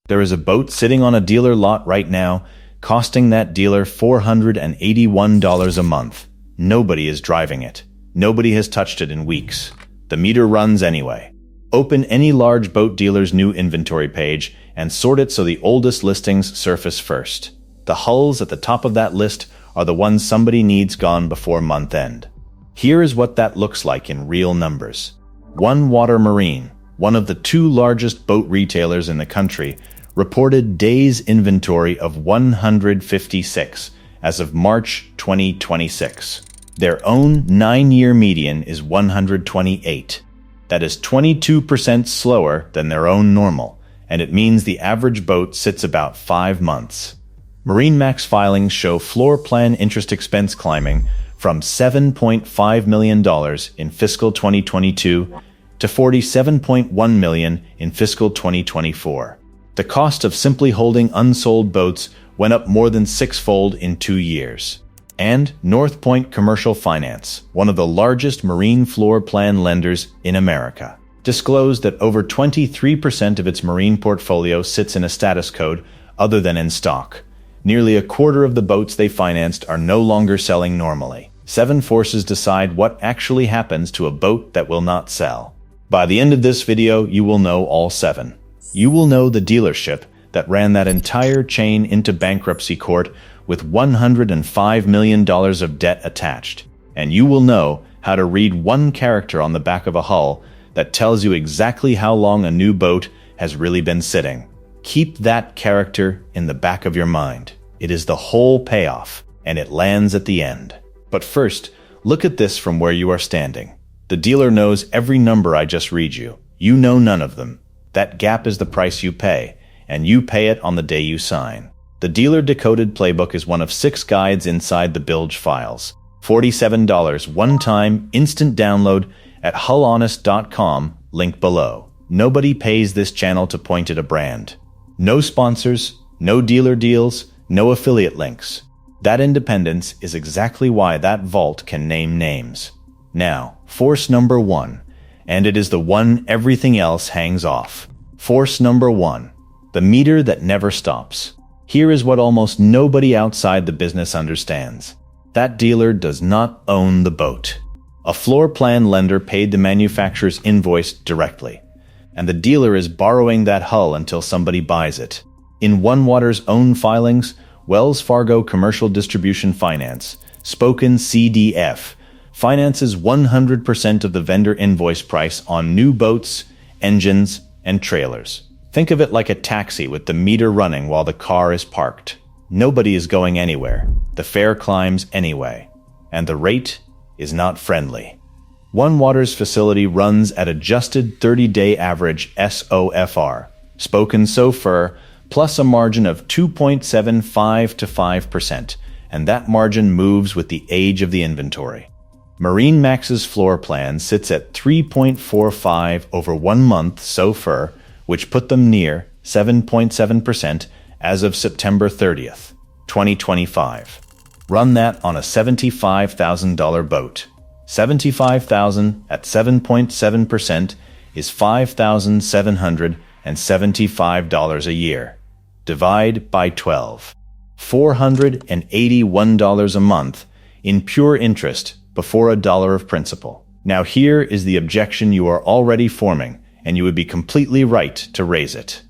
There is a boat sitting on a dealer lot right now, costing that dealer $481 a month. Nobody is driving it. Nobody has touched it in weeks. The meter runs anyway. Open any large boat dealer's new inventory page and sort it so the oldest listings surface first. The hulls at the top of that list are the ones somebody needs gone before month end. Here is what that looks like in real numbers. One Water Marine, one of the two largest boat retailers in the country, reported days inventory of 156 as of March 2026. Their own 9-year median is 128. That is 22% slower than their own normal, and it means the average boat sits about 5 months. MarineMax filings show floor plan interest expense climbing from $7.5 million in fiscal 2022 to $47.1 million in fiscal 2024. The cost of simply holding unsold boats went up more than 6-fold in 2 years. And North Point Commercial Finance, one of the largest marine floor plan lenders in America, disclosed that over 23% of its marine portfolio sits in a status code other than in stock. Nearly a quarter of the boats they financed are no longer selling normally. 7 forces decide what actually happens to a boat that will not sell. By the end of this video, you will know all 7. You will know the dealership that ran that entire chain into bankruptcy court with $105 million of debt attached. And you will know how to read one character on the back of a hull that tells you exactly how long a new boat has really been sitting. Keep that character in the back of your mind. It is the whole payoff, and it lands at the end. But first, look at this from where you are standing. The dealer knows every number I just read you. You know none of them. That gap is the price you pay, and you pay it on the day you sign. The Dealer Decoded Playbook is one of 6 guides inside the bilge files. $47 one-time instant download at hullhonest.com, link below. Nobody pays this channel to point at a brand. No sponsors, no dealer deals, no affiliate links. That independence is exactly why that vault can name names. Now, force number 1, and it is the one everything else hangs off. Force number 1, the meter that never stops. Here is what almost nobody outside the business understands. That dealer does not own the boat. A floor plan lender paid the manufacturer's invoice directly, and the dealer is borrowing that hull until somebody buys it. In OneWater's own filings, Wells Fargo Commercial Distribution Finance, spoken CDF, finances 100% of the vendor invoice price on new boats, engines, and trailers. Think of it like a taxi with the meter running while the car is parked. Nobody is going anywhere. The fare climbs anyway. And the rate is not friendly. OneWater's facility runs at adjusted 30-day average SOFR, spoken SOFR, plus a margin of 2.75 to 5%, and that margin moves with the age of the inventory. MarineMax's floor plan sits at 3.45 over 1 month SOFR, which put them near 7.7% as of September 30th, 2025. Run that on a $75,000 boat. $75,000 at 7.7% is $5,775 a year. Divide by 12. $481 a month in pure interest before $1 of principal. Now here is the objection you are already forming, and you would be completely right to raise it.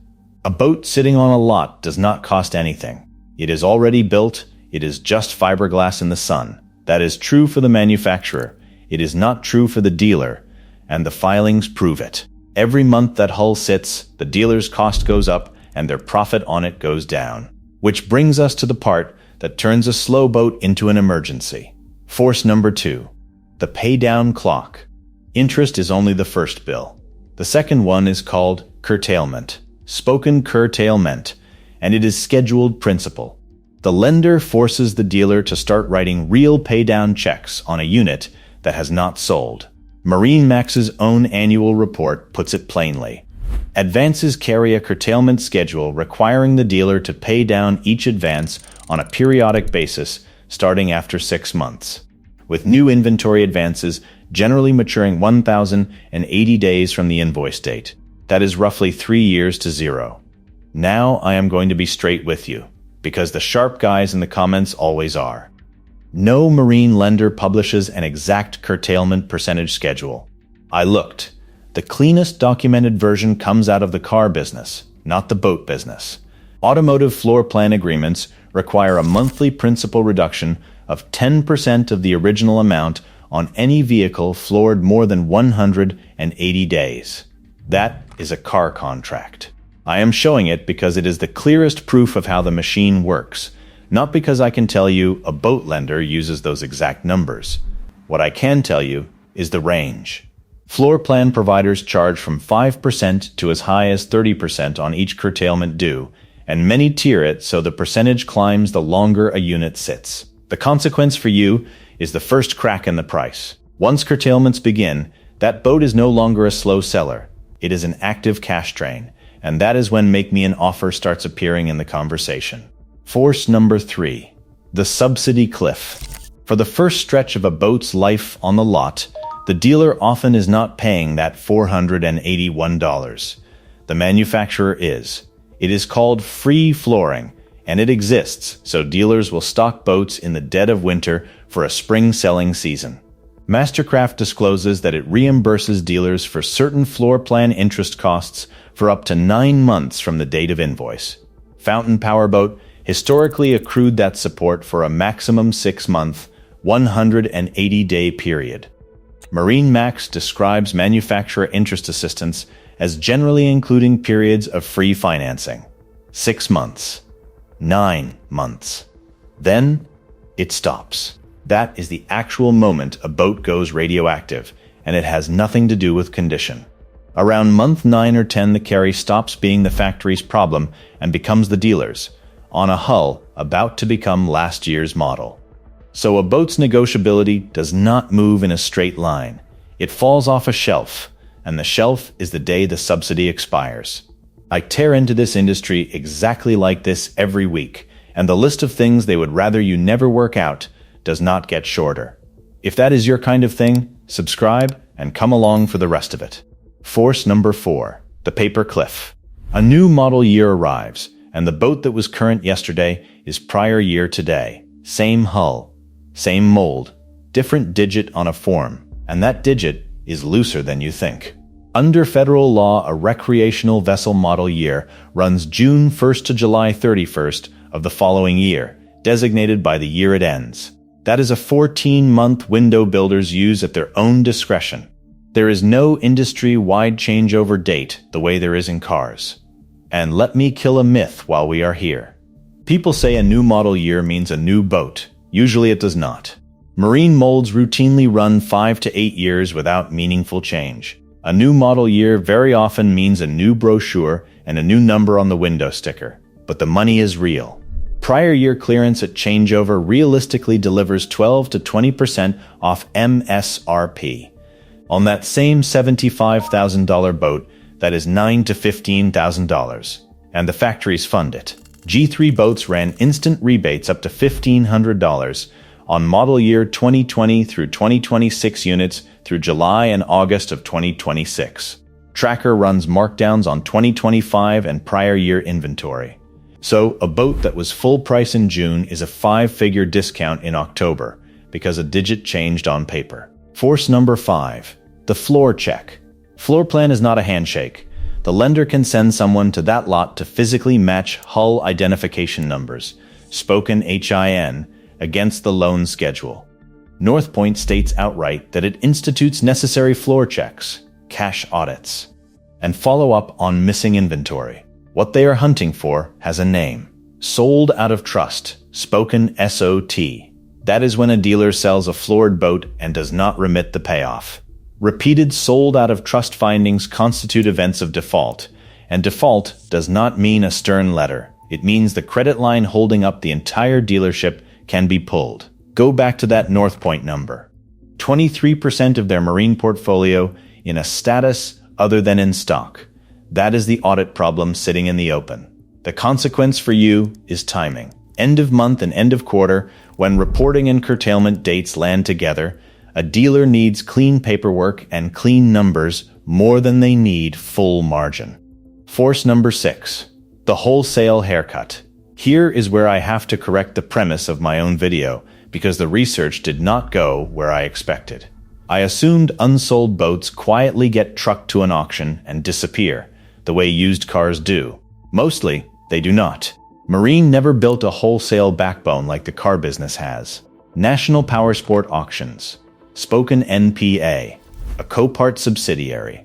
A boat sitting on a lot does not cost anything. It is already built. It is just fiberglass in the sun. That is true for the manufacturer. It is not true for the dealer, and the filings prove it. Every month that hull sits, the dealer's cost goes up and their profit on it goes down. Which brings us to the part that turns a slow boat into an emergency. Force number 2, the paydown clock. Interest is only the first bill. The second one is called curtailment, spoken curtailment, and it is scheduled principal. The lender forces the dealer to start writing real paydown checks on a unit that has not sold. MarineMax's own annual report puts it plainly. Advances carry a curtailment schedule requiring the dealer to pay down each advance on a periodic basis starting after 6 months, with new inventory advances generally maturing 1,080 days from the invoice date. That is roughly 3 years to 0. Now I am going to be straight with you, because the sharp guys in the comments always are. No marine lender publishes an exact curtailment percentage schedule. I looked. The cleanest documented version comes out of the car business, not the boat business. Automotive floor plan agreements require a monthly principal reduction of 10% of the original amount on any vehicle floored more than 180 days. That is a car contract. I am showing it because it is the clearest proof of how the machine works, not because I can tell you a boat lender uses those exact numbers. What I can tell you is the range. Floor plan providers charge from 5% to as high as 30% on each curtailment due, and many tier it so the percentage climbs the longer a unit sits. The consequence for you is the first crack in the price. Once curtailments begin, that boat is no longer a slow seller. It is an active cash drain, and that is when make me an offer starts appearing in the conversation. Force number 3, the subsidy cliff. For the first stretch of a boat's life on the lot, the dealer often is not paying that $481. The manufacturer is. It is called free flooring, and it exists so dealers will stock boats in the dead of winter for a spring selling season. MasterCraft discloses that it reimburses dealers for certain floor plan interest costs for up to 9 months from the date of invoice. Fountain Powerboat historically accrued that support for a maximum 6-month, 180-day period. MarineMax describes manufacturer interest assistance as generally including periods of free financing. 6 months. 9 months. Then it stops. That is the actual moment a boat goes radioactive, and it has nothing to do with condition. Around month 9 or 10, the carry stops being the factory's problem and becomes the dealer's, on a hull about to become last year's model. So a boat's negotiability does not move in a straight line. It falls off a shelf, and the shelf is the day the subsidy expires. I tear into this industry exactly like this every week, and the list of things they would rather you never work out does not get shorter. If that is your kind of thing, subscribe and come along for the rest of it. Force number 4, the paper cliff. A new model year arrives, and the boat that was current yesterday is prior year today. Same hull, same mold, different digit on a form, and that digit is looser than you think. Under federal law, a recreational vessel model year runs June 1st to July 31st of the following year, designated by the year it ends. That is a 14-month window builders use at their own discretion. There is no industry-wide changeover date the way there is in cars. And let me kill a myth while we are here. People say a new model year means a new boat. Usually it does not. Marine molds routinely run 5 to 8 years without meaningful change. A new model year very often means a new brochure and a new number on the window sticker. But the money is real. Prior year clearance at changeover realistically delivers 12 to 20% off MSRP. On that same $75,000 boat, that is $9,000 to $15,000. And the factories fund it. G3 boats ran instant rebates up to $1,500 on model year 2020 through 2026 units through July and August of 2026. Tracker runs markdowns on 2025 and prior year inventory. So a boat that was full price in June is a 5-figure discount in October because a digit changed on paper. Force number 5, the floor check. Floor plan is not a handshake. The lender can send someone to that lot to physically match hull identification numbers, spoken HIN, against the loan schedule. North Point states outright that it institutes necessary floor checks, cash audits, and follow up on missing inventory. What they are hunting for has a name. Sold out of trust, spoken SOT. That is when a dealer sells a floored boat and does not remit the payoff. Repeated sold out of trust findings constitute events of default, and default does not mean a stern letter. It means the credit line holding up the entire dealership can be pulled. Go back to that North Point number. 23% of their marine portfolio in a status other than in stock. That is the audit problem sitting in the open. The consequence for you is timing. End of month and end of quarter, when reporting and curtailment dates land together, a dealer needs clean paperwork and clean numbers more than they need full margin. Force number 6, The wholesale haircut. Here is where I have to correct the premise of my own video, because the research did not go where I expected. I assumed unsold boats quietly get trucked to an auction and disappear, the way used cars do. Mostly, they do not. Marine never built a wholesale backbone like the car business has. National Powersport Auctions, Spoken NPA, a Copart subsidiary,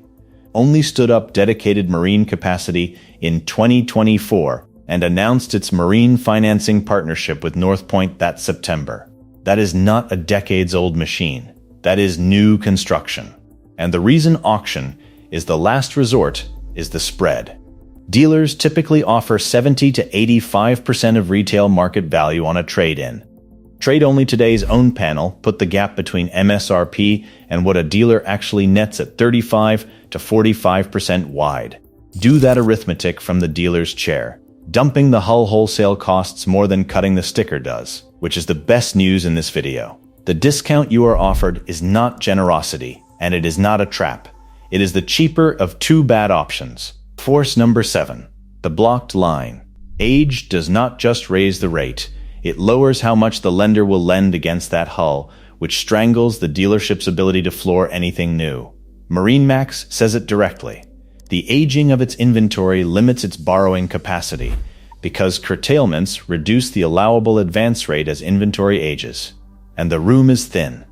only stood up dedicated marine capacity in 2024 and announced its marine financing partnership with North Point that September. That is not a decades-old machine. That is new construction. And the reason auction is the last resort is the spread. Dealers typically offer 70 to 85% of retail market value on a trade-in. Trade Only Today's own panel put the gap between MSRP and what a dealer actually nets at 35 to 45% wide. Do that arithmetic from the dealer's chair. Dumping the hull wholesale costs more than cutting the sticker does, which is the best news in this video. The discount you are offered is not generosity, and it is not a trap. It is the cheaper of two bad options. Force number 7. The blocked line. Age does not just raise the rate. It lowers how much the lender will lend against that hull, which strangles the dealership's ability to floor anything new. MarineMax says it directly. The aging of its inventory limits its borrowing capacity, because curtailments reduce the allowable advance rate as inventory ages. And the room is thin.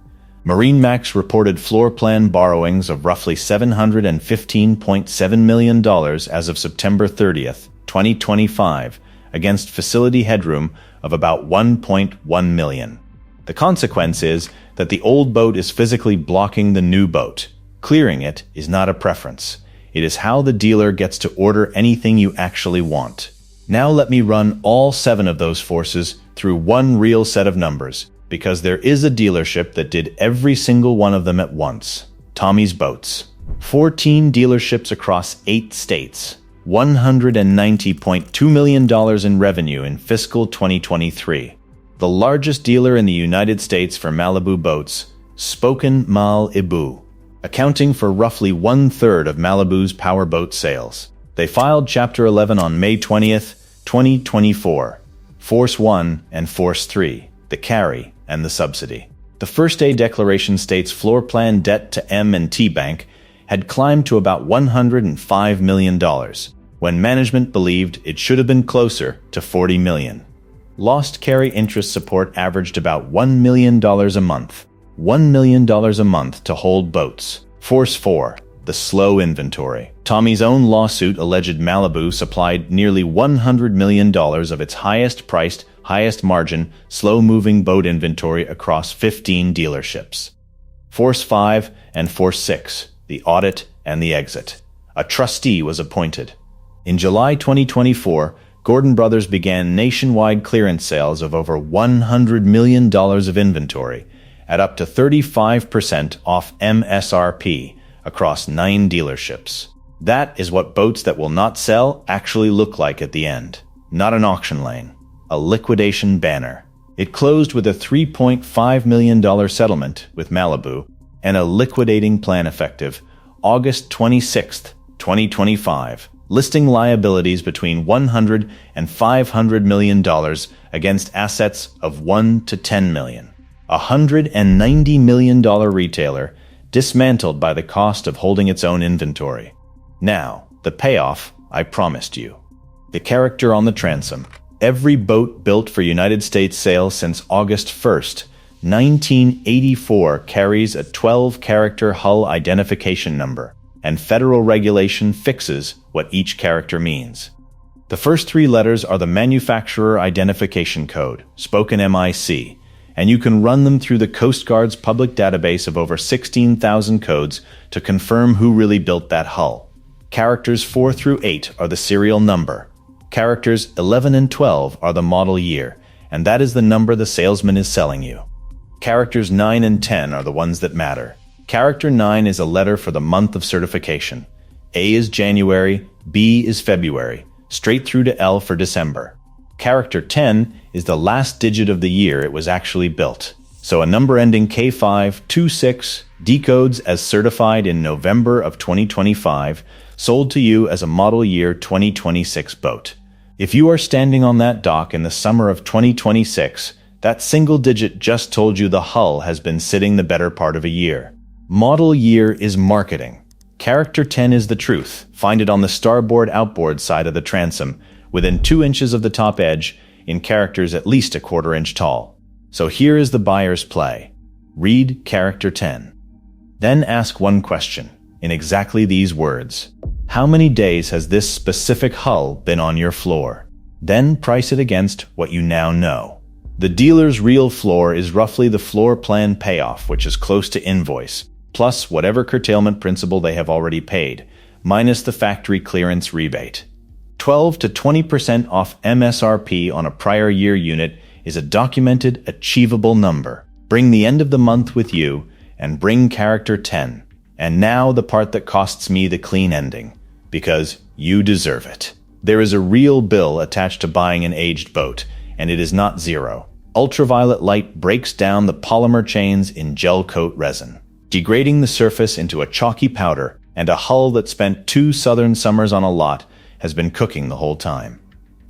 MarineMax reported floor plan borrowings of roughly $715.7 million as of September 30th, 2025, against facility headroom of about $1.1 million. The consequence is that the old boat is physically blocking the new boat. Clearing it is not a preference. It is how the dealer gets to order anything you actually want. Now let me run all 7 of those forces through one real set of numbers, because there is a dealership that did every single one of them at once. Tommy's Boats. 14 dealerships across 8 states. $190.2 million in revenue in fiscal 2023. The largest dealer in the United States for Malibu boats, Spoken Malibu, accounting for roughly 1/3 of Malibu's powerboat sales. They filed Chapter 11 on May 20th, 2024. Force 1 and Force 3, the carry and the subsidy. The first day declaration states floor plan debt to M&T Bank had climbed to about $105 million, when management believed it should have been closer to $40 million. Lost carry interest support averaged about $1 million a month. $1 million a month to hold boats. Force 4, the slow inventory. Tommy's own lawsuit alleged Malibu supplied nearly $100 million of its highest-priced, highest-margin, slow-moving boat inventory across 15 dealerships. Force 5 and Force 6, the audit and the exit. A trustee was appointed. In July 2024, Gordon Brothers began nationwide clearance sales of over $100 million of inventory, at up to 35% off MSRP across 9 dealerships. That is what boats that will not sell actually look like at the end. Not an auction lane. A liquidation banner. It closed with a $3.5 million settlement with Malibu and a liquidating plan effective August 26, 2025, listing liabilities between $100 and $500 million against assets of $1 to $10 million. A $190 million retailer dismantled by the cost of holding its own inventory. Now, the payoff I promised you. The character on the transom. Every boat built for United States sale since August 1st, 1984 carries a 12-character hull identification number, and federal regulation fixes what each character means. The first 3 letters are the manufacturer identification code, Spoken MIC, and you can run them through the Coast Guard's public database of over 16,000 codes to confirm who really built that hull. Characters 4 through 8 are the serial number. Characters 11 and 12 are the model year, and that is the number the salesman is selling you. Characters 9 and 10 are the ones that matter. Character 9 is a letter for the month of certification. A is January, B is February, straight through to L for December. Character 10 is the last digit of the year it was actually built. So a number ending K526 decodes as certified in November of 2025, sold to you as a model year 2026 boat. If you are standing on that dock in the summer of 2026, that single digit just told you the hull has been sitting the better part of a year. Model year is marketing. Character 10 is the truth. Find it on the starboard outboard side of the transom, within 2 inches of the top edge, in characters at least a quarter inch tall. So here is the buyer's play. Read Character 10. Then ask one question, in exactly these words. How many days has this specific hull been on your floor? Then price it against what you now know. The dealer's real floor is roughly the floor plan payoff, which is close to invoice, plus whatever curtailment principal they have already paid, minus the factory clearance rebate. 12 to 20% off MSRP on a prior year unit is a documented, achievable number. Bring the end of the month with you, and bring Character 10. And now the part that costs me the clean ending, because you deserve it. There is a real bill attached to buying an aged boat, and it is not zero. Ultraviolet light breaks down the polymer chains in gel coat resin, degrading the surface into a chalky powder, and a hull that spent 2 southern summers on a lot has been cooking the whole time.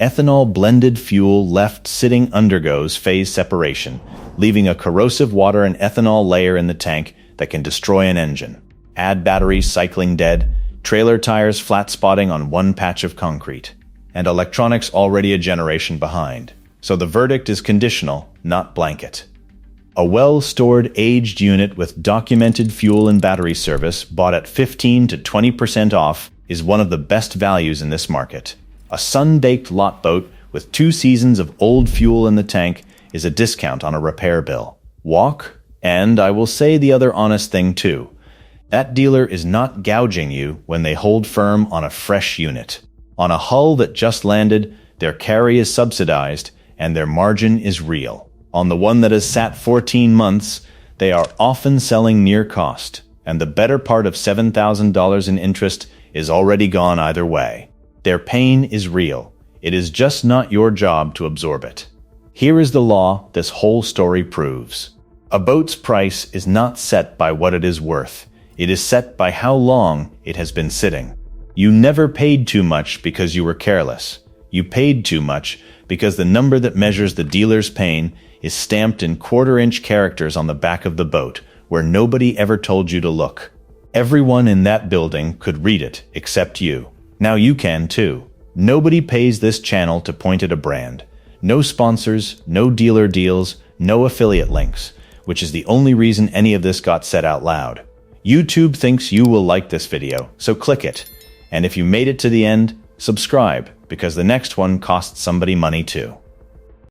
Ethanol-blended fuel left sitting undergoes phase separation, leaving a corrosive water and ethanol layer in the tank that can destroy an engine. Add batteries cycling dead, trailer tires flat spotting on one patch of concrete, and electronics already a generation behind. So the verdict is conditional, not blanket. A well-stored aged unit with documented fuel and battery service bought at 15 to 20% off is one of the best values in this market. A sun-baked lot boat with 2 seasons of old fuel in the tank is a discount on a repair bill. Walk, and I will say the other honest thing too. That dealer is not gouging you when they hold firm on a fresh unit. On a hull that just landed, their carry is subsidized and their margin is real. On the one that has sat 14 months, they are often selling near cost, and the better part of $7,000 in interest is already gone either way. Their pain is real. It is just not your job to absorb it. Here is the law this whole story proves. A boat's price is not set by what it is worth. It is set by how long it has been sitting. You never paid too much because you were careless. You paid too much because the number that measures the dealer's pain is stamped in quarter-inch characters on the back of the boat, where nobody ever told you to look. Everyone in that building could read it, except you. Now you can too. Nobody pays this channel to point at a brand. No sponsors, no dealer deals, no affiliate links, which is the only reason any of this got said out loud. YouTube thinks you will like this video, so click it. And if you made it to the end, subscribe, because the next one costs somebody money too.